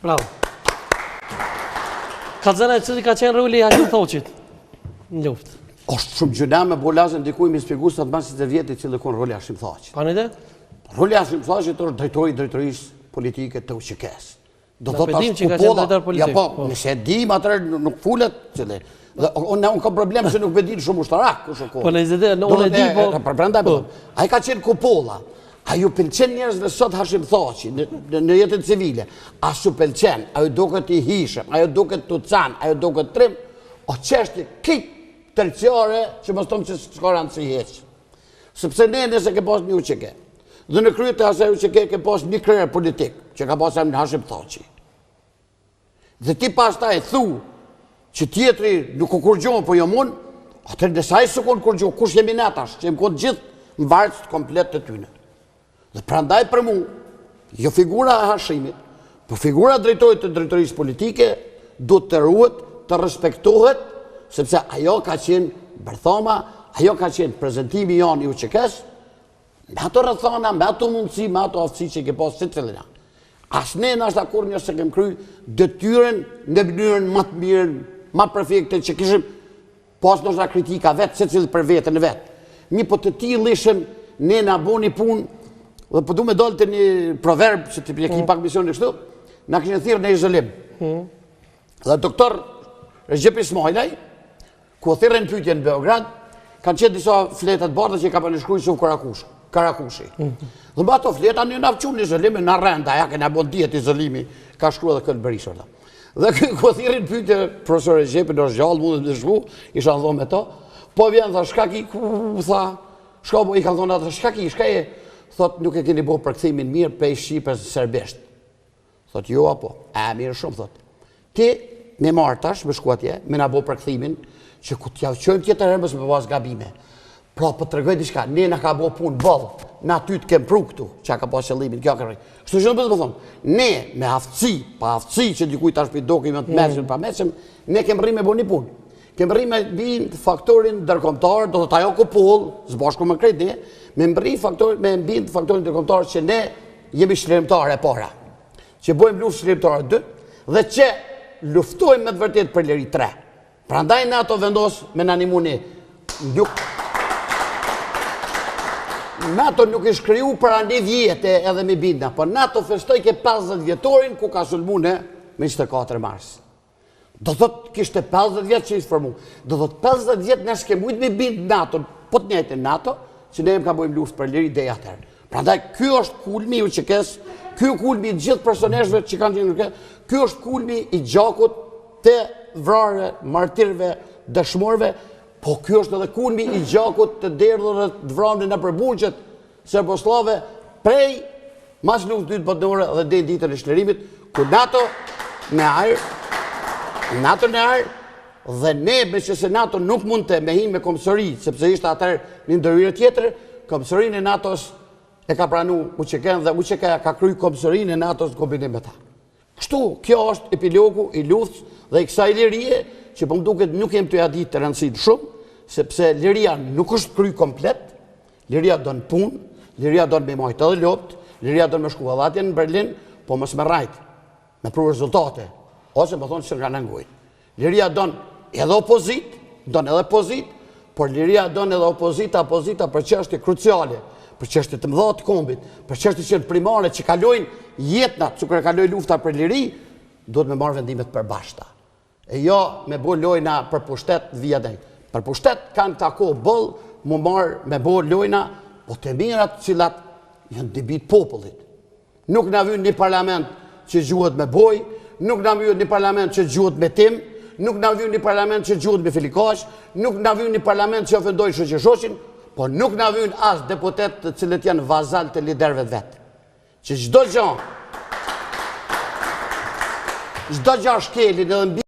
Bravo. Kallëzëna, cili ka qenë roli i Hashim Thoqit në luftë? Është shumë gjëna me bolazën dikuj mi spjegu sa të masit e vjetit cilë kon roli Hashim Thoqit. Ka në ide? Roli Hashim Thoqit është drejtorisë politike të UÇK-s. Do të thotë që ka qenë drejtor politik. Ja po, nëse dim atëherë nuk fulet cilë. Unë kam problem se nuk me din shumë ushtarak kush Po në izete, unë e di po. Prandaj po. Ai ka qenë kupolla. A ju pëlqen njerëzve sot Hashim Thoqi në jetën civile? A ju pëlqen? A ju duket i hishëm? A ju duket tucan? A ju duket trim? O çështje kit terciare që mos tomë që s'ka rëndësi hiç. Sepse ne nëse ke pas një UÇK. Dhe në krye të asaj UÇK ke pas një kryer politik që ka pasur Hashim Thoqi. Dhe ti pastaj thu që tjetri nuk u kurgjon po jo mun, atëherë nëse ai s'u kurgjon, kush jemi ne tash? Që jemi kon gjithë mbartë komplet të tyne. Dhe prandaj për mu, jo figura e Hashimit, po figura drejtorit të drejtorisë politike, do të ruhet, të respektohet, sepse ajo ka qenë bërthoma, ajo ka qenë prezentimi janë i UÇK-s, me ato rrethana, me ato mundësi, me ato aftësi që ke pas secilina. As ne nashta kur një se kem kry detyren në mënyrën më të mirë, më perfekte që kishim pas ndoshta kritika vetë, secili për veten e vet. Mi po të tillë ishim ne na boni punë. Dhe po du me dollë të një proverb që të pjeki pak mision në kështu, na kështë thirrë në izolim. Dhe doktor Recep Ismailaj, ku thirrën në pyetje në Beograd, kanë qenë disa fletat bardha që ka për në shkruj su Karakushi. Dhe më ato fleta një na fqun në izolimi, në renda, ja këna bon djetë izolimi, ka shkru edhe këtë Berisha. Dhe ku thirrën në pyetje profesor Recep, në gjallë mundet në shkru, isha në dhomë me to, po vjen, tha, shkaki, i kanë thonë atë, shkaki, thot nuk e keni bo përkthimin mirë pe i shqipës serbisht. Thot jo apo, mirë shumë, thot. Ti me marrë tash, me shku atje, me na bo përkthimin, që ku t'ja qojmë tjetër herë mësë me pas gabime. Pra, po të regoj diçka, ne na ka bo punë bëllë, na ty të kem pru këtu, që ka pas qëllimin, kjo kërëj. Kështu që në bëzë më thonë, ne me aftësi, pa aftësi që dikuj tash për dokument mërshëm, pa mërshëm, ne kem rri me bo një punë. Kem rri me bind faktorin dërkomtar, do të ajo kupull, zbashku me krejt ne, me mbind faktorin dërkomtar që ne jemi shërimtare e para. Që bojmë luft shërimtare 2 dhe që luftojmë me të vërtet për liри 3. Pra ndaj NATO vendos me në animuni. NATO nuk ish kriju për andi vjetë edhe me binda, por NATO festoj ke 50 vjetorin ku ka sulmune me 24 mars. Do thot kishte 50 vjetë që ishtë formu. Do thot 50 vjetë në shke mujtë me bindë NATO, po të njëjtë NATO, që ne ka bojmë luft për liri dhe atërë. Pra ndaj, kjo është kulmi u UÇK-s, kjo kulmi i gjithë personeshve që kanë qenë në kjo është kulmi i gjakut të vrarëve, martirëve, dëshmorëve, po kjo është edhe kulmi i gjakut të derdhëve të vrarëve në përburqet serboslave prej mas luftë dytë botërore dhe dhe ditën e shlerimit, ku NATO në ajrë, dhe ne me që se NATO nuk mund të me hinë me komësëri, sepse ishte atër një ndërhyrje tjetër, komësërinë e NATO-s e ka pranu UÇK-n dhe UÇK-ja ka kry komësërinë e NATO-s në kombinim me ta. Kështu, kjo është epilogu i luftës dhe i kësaj lirie, që po më duket nuk jem të jadit të rëndësit shumë, sepse liria nuk është kry komplet, liria do në punë, liria do në me majtë edhe loptë, liria do në me shku adhatje në Berlin, po mos me rajtë, me pru rezultate, ose më thonë që nga në ngujtë. Liria donë edhe opozit, donë edhe pozit, por liria donë edhe opozita për çështje kruciale, për çështje të mëdha të kombit, për çështje që primare që kalojnë jetënat, që kalojnë lufta për liri, duhet me marrë vendimet përbashkëta. E jo me bo lojna për pushtet via dhej. Për pushtet kanë tako bëllë, mu marrë me bo lojna, po të mirat cilat janë debit popullit. Nuk na vjen një parlament që gjuhet me boj, nuk na vjen një parlament që gjuhet me tim, nuk na vjen një parlament që gjuhet me filikash, nuk na vjen një parlament që ofendojnë shoqëshoshin, po nuk na vjen as deputet të cilët janë vazal të liderëve vetë. Që çdo gjë shkelin edhe mbi